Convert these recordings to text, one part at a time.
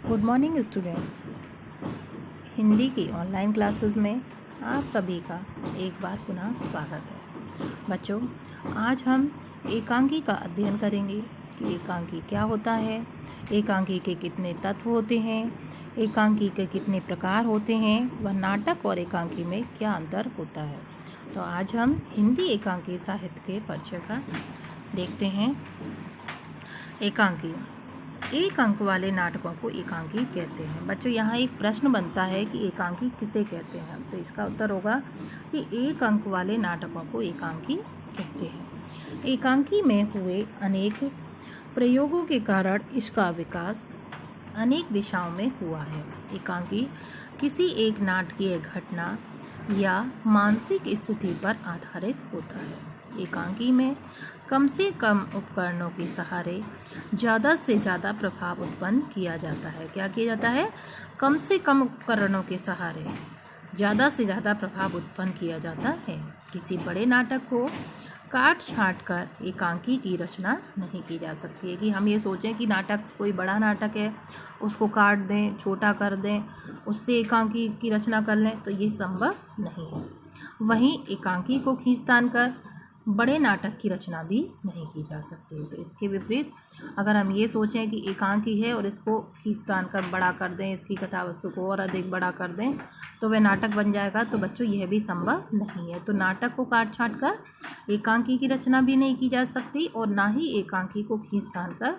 Good morning student. Hindi की online classes में आप सभी का एक बार पुनः स्वागत है। बच्चों, आज हम एकांकी का अध्ययन करेंगे कि एकांकी क्या होता है, एकांकी के कितने तत्व होते हैं, एकांकी के कितने प्रकार होते हैं, वह नाटक और एकांकी में क्या अंतर होता है। तो आज हम हिंदी एकांकी साहित्य के परिचय का देखते हैं। एकांकी, एक अंक वाले नाटकों को एकांकी कहते हैं। बच्चों, यहाँ एक प्रश्न बनता है कि एकांकी किसे कहते हैं, तो इसका उत्तर होगा कि एक अंक वाले नाटकों को एकांकी कहते हैं। एकांकी में हुए अनेक प्रयोगों के कारण इसका विकास अनेक दिशाओं में हुआ है। एकांकी किसी एक नाटकीय घटना या मानसिक स्थिति पर आधारित होता है। एकांकी में कम से कम उपकरणों के सहारे ज़्यादा से ज़्यादा प्रभाव उत्पन्न किया जाता है। क्या किया जाता है? कम से कम उपकरणों के सहारे ज़्यादा से ज़्यादा प्रभाव उत्पन्न किया जाता है। किसी बड़े नाटक को काट छाँट कर एकांकी की रचना नहीं की जा सकती है कि हम ये सोचें कि नाटक कोई बड़ा नाटक है, उसको काट दें, छोटा कर दें, उससे एकांकी की रचना कर लें, तो ये संभव नहीं है। वहीं एकांकी को खींचतान कर बड़े नाटक की रचना भी नहीं की जा सकती है। तो इसके विपरीत अगर हम ये सोचें कि एकांकी है और इसको खींचतान कर बड़ा कर दें, इसकी कथा वस्तु को और अधिक बड़ा कर दें, तो वह नाटक बन जाएगा, तो बच्चों यह भी संभव नहीं है। तो नाटक को काट छाँट कर एकांकी की रचना भी नहीं की जा सकती और ना ही एकांकी को खींचतान कर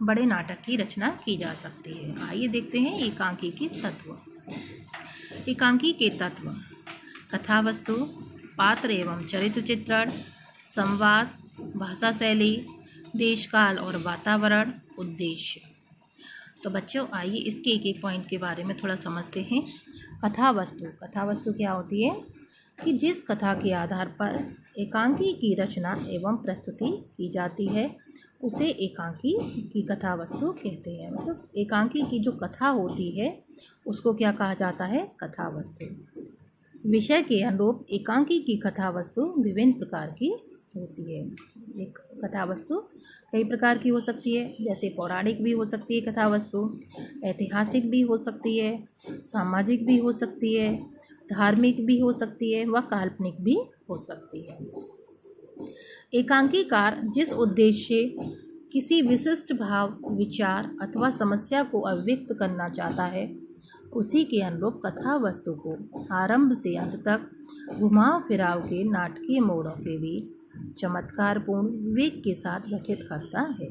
बड़े नाटक की रचना की जा सकती है। आइए देखते हैं एकांकी के तत्व। एकांकी के तत्व: कथा वस्तु, पात्र एवं चरित्र चित्रण, संवाद, भाषा शैली, देश काल और वातावरण, उद्देश्य। तो बच्चों, आइए इसके एक एक पॉइंट के बारे में थोड़ा समझते हैं। कथा वस्तु, कथा वस्तु क्या होती है कि जिस कथा के आधार पर एकांकी की रचना एवं प्रस्तुति की जाती है उसे एकांकी की कथा वस्तु कहते हैं। मतलब एकांकी की जो कथा होती है उसको क्या कहा जाता है? कथा वस्तु। विषय के अनुरूप एकांकी की कथा वस्तु विभिन्न प्रकार की होती है। एक कथा वस्तु कई प्रकार की हो सकती है, जैसे पौराणिक भी हो सकती है कथा वस्तु, ऐतिहासिक भी हो सकती है, सामाजिक भी हो सकती है, धार्मिक भी हो सकती है व काल्पनिक भी हो सकती है। एकांकीकार जिस उद्देश्य किसी विशिष्ट भाव, विचार अथवा समस्या को अभिव्यक्त करना चाहता है उसी के अनुरूप कथा वस्तु को आरंभ से अंत तक घुमाव फिराव के नाटकीय मोड़ों के बीच चमत्कारपूर्ण विवेक के साथ गठित करता है।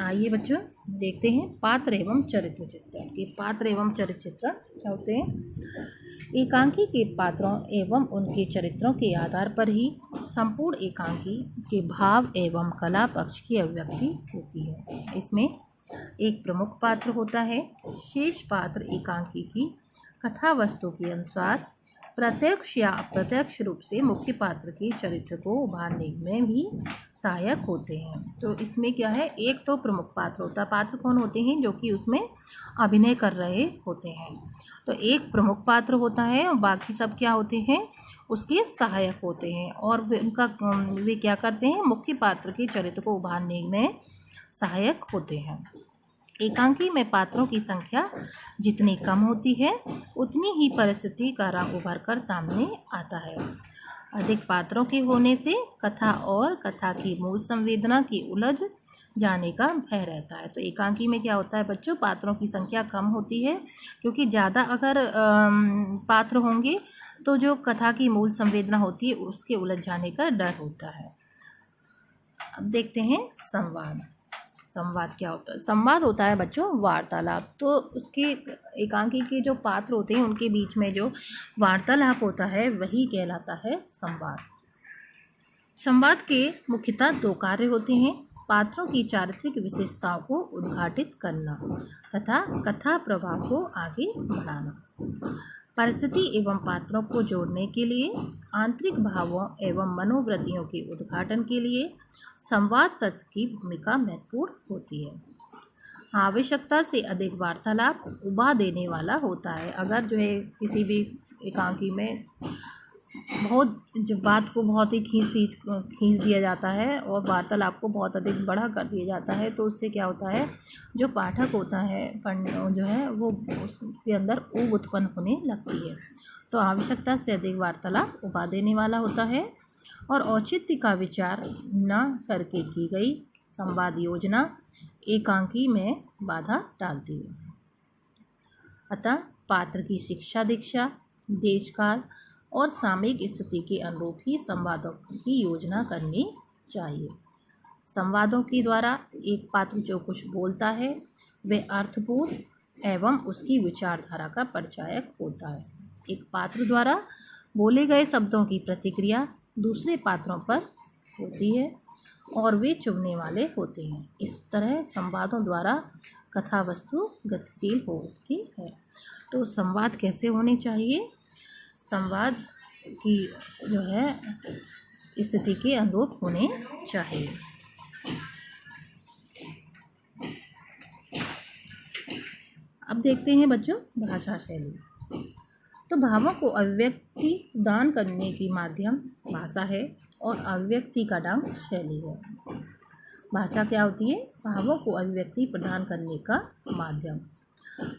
आइए बच्चों देखते हैं पात्र एवं चरित्र चित्रण। के पात्र एवं चरित्र चित्रण क्या होते हैं? एकांकी के पात्रों एवं उनके चरित्रों के आधार पर ही संपूर्ण एकांकी के भाव एवं कला पक्ष की अभिव्यक्ति होती है। इसमें एक प्रमुख पात्र होता है। शेष पात्र एकांकी की कथा वस्तु के अनुसार प्रत्यक्ष या अप्रत्यक्ष रूप से मुख्य पात्र के चरित्र को उभारने में भी सहायक होते हैं। तो इसमें क्या है? एक तो प्रमुख पात्र होता है। पात्र कौन होते हैं? जो कि उसमें अभिनय कर रहे होते हैं। तो एक प्रमुख पात्र होता है और बाकी सब क्या होते हैं? उसके सहायक होते हैं और वे क्या करते हैं? मुख्य पात्र के चरित्र को उभारने में सहायक होते हैं। एकांकी में पात्रों की संख्या जितनी कम होती है उतनी ही परिस्थिति का रंग उभर कर सामने आता है। अधिक पात्रों के होने से कथा और कथा की मूल संवेदना की उलझ जाने का भय रहता है। तो एकांकी में क्या होता है बच्चों? पात्रों की संख्या कम होती है क्योंकि ज़्यादा अगर पात्र होंगे तो जो कथा की मूल संवेदना होती है उसके उलझ जाने का डर होता है। अब देखते हैं संवाद। संवाद क्या होता है? संवाद होता है बच्चों वार्तालाप। तो उसके एकांकी के जो पात्र होते हैं उनके बीच में जो वार्तालाप होता है वही कहलाता है संवाद। संवाद के मुख्यतः दो कार्य होते हैं: पात्रों की चारित्रिक विशेषताओं को उद्घाटित करना तथा कथा प्रवाह को आगे बढ़ाना। परिस्थिति एवं पात्रों को जोड़ने के लिए, आंतरिक भावों एवं मनोवृत्तियों के उद्घाटन के लिए संवाद तत्व की भूमिका महत्वपूर्ण होती है। आवश्यकता से अधिक वार्तालाप उबा देने वाला होता है। अगर जो है किसी भी एकांकी में बहुत जब बात को बहुत ही खींच दिया जाता है और वार्तालाप को बहुत अधिक बढ़ा कर दिया जाता है तो उससे क्या होता है? जो पाठक होता है जो है वो उसके अंदर ऊब उत्पन्न होने लगती है। तो आवश्यकता से अधिक वार्तालाप उबा देने वाला होता है और औचित्य का विचार न करके की गई संवाद योजना एकांकी में बाधा डालती है। अतः पात्र की शिक्षा दीक्षा, देशकाल और सामयिक स्थिति के अनुरूप ही संवादों की योजना करनी चाहिए। संवादों के द्वारा एक पात्र जो कुछ बोलता है वह अर्थपूर्ण एवं उसकी विचारधारा का परिचायक होता है। एक पात्र द्वारा बोले गए शब्दों की प्रतिक्रिया दूसरे पात्रों पर होती है और वे चुभने वाले होते हैं। इस तरह संवादों द्वारा कथा वस्तु गतिशील होती है। तो संवाद कैसे होने चाहिए? संवाद की जो है स्थिति के अनुरूप होने चाहिए। अब देखते हैं बच्चों भाषा शैली। तो भावों को अभिव्यक्ति प्रदान करने की माध्यम भाषा है और अभिव्यक्ति का ढंग शैली है। भाषा क्या होती है? भावों को अभिव्यक्ति प्रदान करने का माध्यम,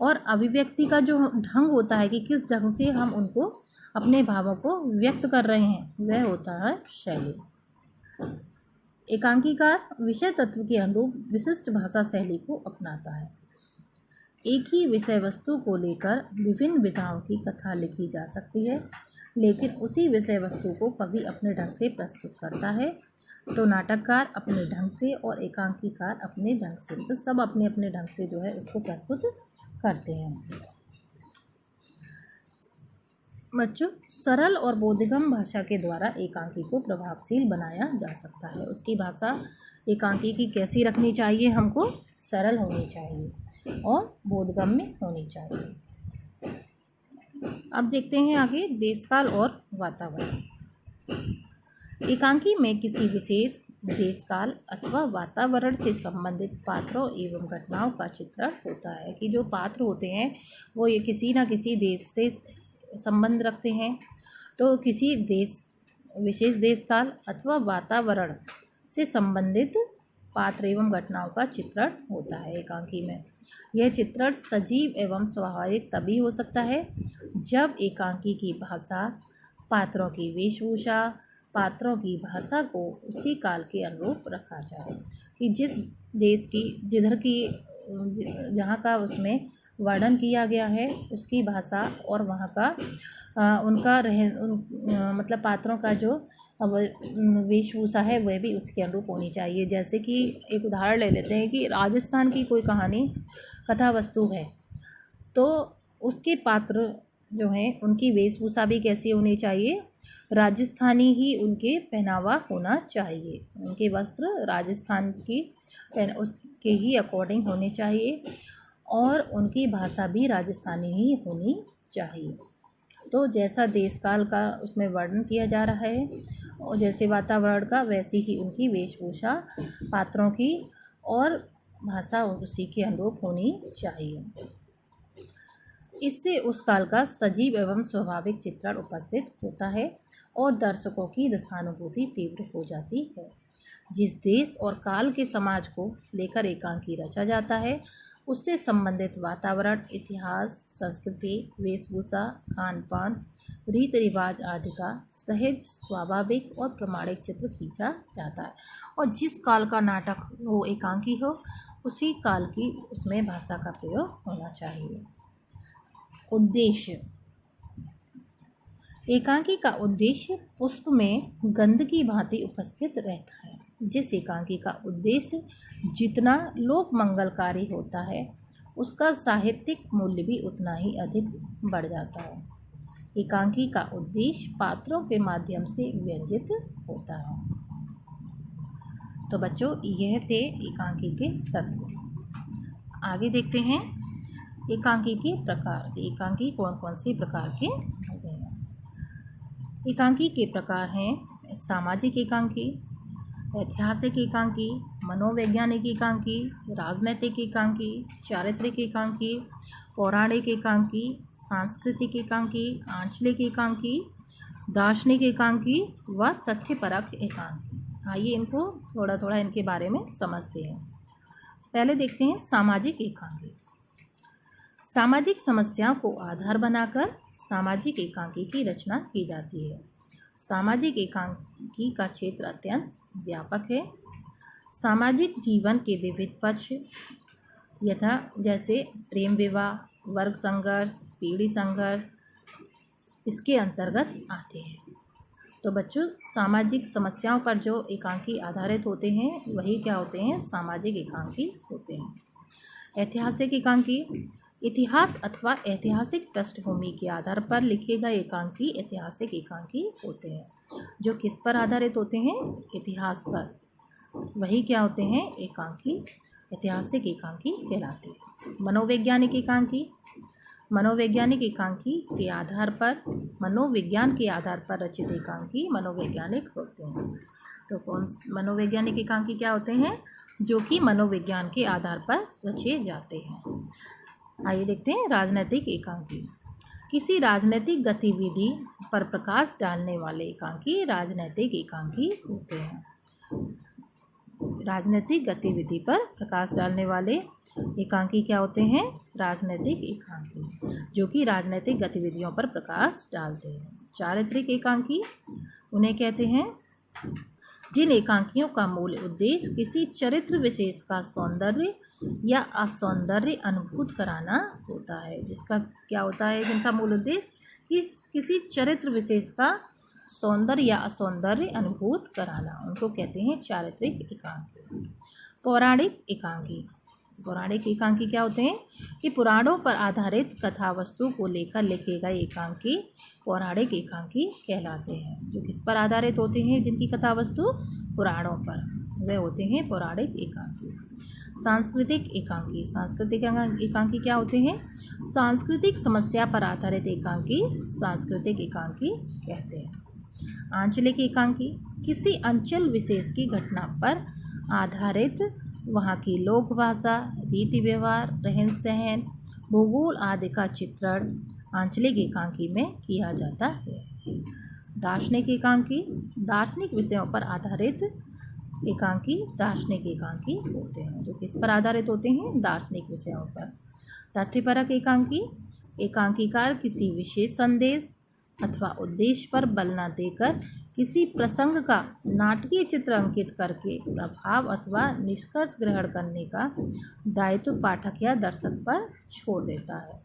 और अभिव्यक्ति का जो ढंग होता है कि किस ढंग से हम उनको अपने भावों को व्यक्त कर रहे हैं, वह होता है शैली। एकांकीकार विषय तत्व के अनुरूप विशिष्ट भाषा शैली को अपनाता है। एक ही विषय वस्तु को लेकर विभिन्न विधाओं की कथा लिखी जा सकती है, लेकिन उसी विषय वस्तु को कवि अपने ढंग से प्रस्तुत करता है। तो नाटककार अपने ढंग से और एकांकीकार अपने ढंग से, तो सब अपने अपने ढंग से जो है उसको प्रस्तुत करते हैं। बच्चों, सरल और बोधगम्य भाषा के द्वारा एकांकी को प्रभावशील बनाया जा सकता है। उसकी भाषा एकांकी की कैसी रखनी चाहिए? हमको सरल होनी चाहिए और बोधगम्य होनी चाहिए। अब देखते हैं आगे देशकाल और वातावरण। एकांकी में किसी विशेष देशकाल अथवा वातावरण से संबंधित पात्रों एवं घटनाओं का चित्रण होता है कि जो पात्र होते हैं वो ये किसी न किसी देश से संबंध रखते हैं। तो किसी विशेष देशकाल अथवा वातावरण से संबंधित पात्र एवं घटनाओं का चित्रण होता है एकांकी में। यह चित्रण सजीव एवं स्वाभाविक तभी हो सकता है जब एकांकी की भाषा, पात्रों की वेशभूषा, पात्रों की भाषा को उसी काल के अनुरूप रखा जाए कि जिस देश की जहाँ का उसमें वर्णन किया गया है उसकी भाषा और वहाँ का उनका मतलब पात्रों का जो वेशभूषा है वह भी उसके अनुरूप होनी चाहिए। जैसे कि एक उदाहरण ले लेते हैं कि राजस्थान की कोई कहानी कथा वस्तु है, तो उसके पात्र जो हैं उनकी वेशभूषा भी कैसी होनी चाहिए? राजस्थानी ही उनके पहनावा होना चाहिए। उनके वस्त्र राजस्थान की उसके ही अकॉर्डिंग होने चाहिए और उनकी भाषा भी राजस्थानी ही होनी चाहिए। तो जैसा देश काल का उसमें वर्णन किया जा रहा है और जैसे वातावरण का, वैसी ही उनकी वेशभूषा, पात्रों की और भाषा उसी के अनुरूप होनी चाहिए। इससे उस काल का सजीव एवं स्वाभाविक चित्रण उपस्थित होता है और दर्शकों की रसानुभूति तीव्र हो जाती है। जिस देश और काल के समाज को लेकर एकांकी रचा जाता है उससे संबंधित वातावरण, इतिहास, संस्कृति, वेशभूषा, खान पान, रीति रिवाज आदि का सहज, स्वाभाविक और प्रमाणिक चित्र खींचा जाता है। और जिस काल का नाटक हो एकांकी हो उसी काल की उसमें भाषा का प्रयोग होना चाहिए। उद्देश्य। एकांकी का उद्देश्य पुष्प में गंध की भांति उपस्थित रहता है। जिस एकांकी का उद्देश्य जितना लोक मंगलकारी होता है उसका साहित्यिक मूल्य भी उतना ही अधिक बढ़ जाता है। एकांकी का उद्देश्य पात्रों के माध्यम से व्यंजित होता है। तो बच्चों, यह थे एकांकी के तत्व। आगे देखते हैं एकांकी के प्रकार। एकांकी कौन कौन से प्रकार के होते हैं? एकांकी के प्रकार हैं सामाजिक एकांकी, ऐतिहासिक एकांकी, मनोवैज्ञानिक एकांकी, राजनैतिक एकांकी, चारित्रिक एकांकी, पौराणिक एकांकी, सांस्कृतिक एकांकी, आंचलिक एकांकी, दार्शनिक एकांकी व तथ्यपरक एकांकी। आइए इनको थोड़ा थोड़ा इनके बारे में समझते हैं। पहले देखते हैं सामाजिक एकांकी। सामाजिक समस्याओं को आधार बनाकर सामाजिक एकांकी की रचना की जाती है। सामाजिक एकांकी का क्षेत्र अत्यंत व्यापक है। सामाजिक जीवन के विविध पक्ष यथा जैसे प्रेम विवाह, वर्ग संघर्ष, पीढ़ी संघर्ष इसके अंतर्गत आते हैं। तो बच्चों, सामाजिक समस्याओं पर जो एकांकी आधारित होते हैं वही क्या होते हैं? सामाजिक एकांकी होते हैं। ऐतिहासिक एकांकी, इतिहास अथवा ऐतिहासिक पृष्ठभूमि के आधार पर लिखे गए एकांकी ऐतिहासिक एकांकी होते हैं। जो किस पर आधारित होते हैं? इतिहास पर। वही क्या होते हैं? एकांकी ऐतिहासिक एकांकी कहलाते हैं। मनोवैज्ञानिक एकांकी, मनोवैज्ञानिक एकांकी के आधार पर, मनोविज्ञान के आधार पर रचित एकांकी मनोवैज्ञानिक होते हैं। तो कौन मनोवैज्ञानिक एकांकी क्या होते हैं? जो कि मनोविज्ञान के आधार पर रचे जाते हैं। आइए देखते हैं राजनैतिक एकांकी। किसी राजनीतिक गतिविधि पर प्रकाश डालने वाले एकांकी राजनैतिक एकांकी होते हैं। राजनीतिक गतिविधि पर प्रकाश डालने वाले एकांकी क्या होते हैं? राजनैतिक एकांकी, जो कि राजनैतिक गतिविधियों पर प्रकाश डालते हैं। चारित्रिक एकांकी उन्हें कहते हैं जिन एकांकियों का मूल उद्देश्य किसी चरित्र विशेष का सौंदर्य या असौंदर्य अनुभूत कराना होता है। जिसका क्या होता है? जिनका मूल उद्देश्य किसी चरित्र विशेष का सौंदर्य या असौंदर्य अनुभूत कराना, उनको कहते हैं चारित्रिक एकांकी। पौराणिक एकांकी, पौराणिक एकांकी क्या होते हैं? कि पुराणों पर आधारित कथा वस्तु को लेकर लिखे गए एकांकी पौराणिक एकांकी कहलाते हैं। जो किस पर आधारित होते हैं? जिनकी कथा वस्तु पुराणों पर, वे होते हैं पौराणिक एकांकी। सांस्कृतिक एकांकी, सांस्कृतिक एकांकी क्या होते हैं? सांस्कृतिक समस्या पर आधारित एकांकी सांस्कृतिक एकांकी कहते हैं। आंचलिक एकांकी, किसी अंचल विशेष की घटना पर आधारित वहाँ की लोक भाषा, रीति व्यवहार, रहन सहन, भूगोल आदि का चित्रण आंचलिक एकांकी में किया जाता है। दार्शनिक एकांकी, दार्शनिक विषयों पर आधारित एकांकी दार्शनिक एकांकी होते हैं। जो किस पर आधारित होते हैं? दार्शनिक विषयों पर। तथ्यपरक एकांकी, एकांकीकार किसी विशेष संदेश अथवा उद्देश्य पर बल न देकर किसी प्रसंग का नाटकीय चित्र अंकित करके प्रभाव अथवा निष्कर्ष ग्रहण करने का दायित्व पाठक या दर्शक पर छोड़ देता है।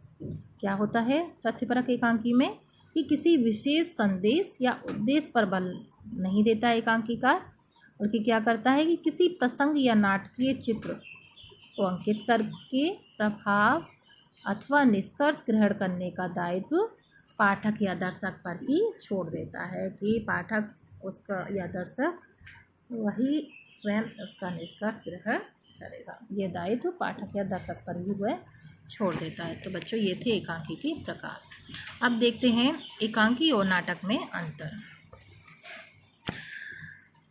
क्या होता है तथ्यपरक एकांकी में? कि किसी विशेष संदेश या उद्देश्य पर बल नहीं देता एकांकीकार, बल्कि क्या करता है कि किसी प्रसंग या नाटकीय चित्र को अंकित करके प्रभाव अथवा निष्कर्ष ग्रहण करने का दायित्व पाठक या दर्शक पर ही छोड़ देता है। कि पाठक उसका या दर्शक वही स्वयं उसका निष्कर्ष ग्रहण करेगा। ये दायित्व पाठक या दर्शक पर ही वह छोड़ देता है। तो बच्चों, ये थे एकांकी के प्रकार। अब देखते हैं एकांकी और नाटक में अंतर।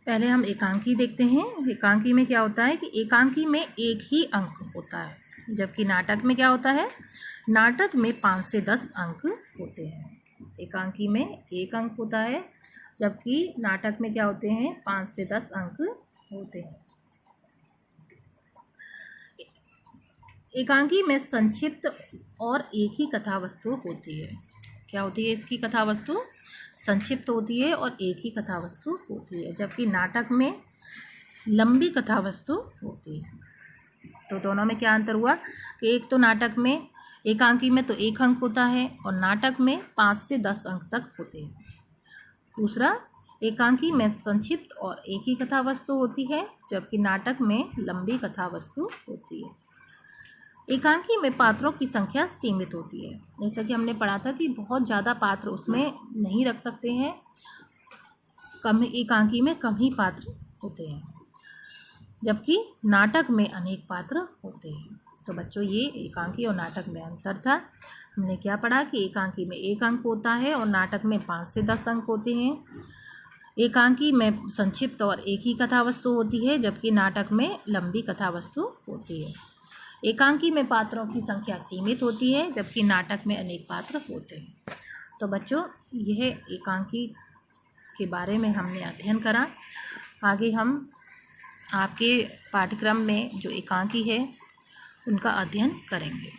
पहले हम एकांकी देखते हैं। एकांकी में क्या होता है कि एकांकी में एक ही अंक होता है, जबकि नाटक में क्या होता है? नाटक में 5 से 10 अंक होते हैं। एकांकी में एक अंक होता है, जबकि नाटक में क्या होते हैं? 5 से 10 अंक होते हैं। एकांकी में संक्षिप्त और एक ही कथा वस्तु होती है। क्या होती है इसकी कथा वस्तु? संक्षिप्त होती है और एक ही कथा वस्तु होती है, जबकि नाटक में लंबी कथा वस्तु होती है। तो दोनों में क्या अंतर हुआ कि एक तो नाटक में एकांकी में तो एक अंक होता है और नाटक में 5 से 10 अंक तक होते हैं। दूसरा, एकांकी में संक्षिप्त और एक ही कथा वस्तु होती है, जबकि नाटक में लंबी कथा वस्तु होती है। एकांकी में पात्रों की संख्या सीमित होती है। जैसा कि हमने पढ़ा था कि बहुत ज़्यादा पात्र उसमें नहीं रख सकते हैं, कम एकांकी में कम ही पात्र होते हैं, जबकि नाटक में अनेक पात्र होते हैं। तो बच्चों, ये एकांकी और नाटक में अंतर था। हमने क्या पढ़ा कि एकांकी में एक अंक होता है और नाटक में 5 से 10 अंक होते हैं। एकांकी में संक्षिप्त और एक ही कथा वस्तु होती है, जबकि नाटक में लंबी कथा वस्तु होती है। एकांकी में पात्रों की संख्या सीमित होती है, जबकि नाटक में अनेक पात्र होते हैं। तो बच्चों, यह एकांकी के बारे में हमने अध्ययन करा। आगे हम आपके पाठ्यक्रम में जो एकांकी है उनका अध्ययन करेंगे।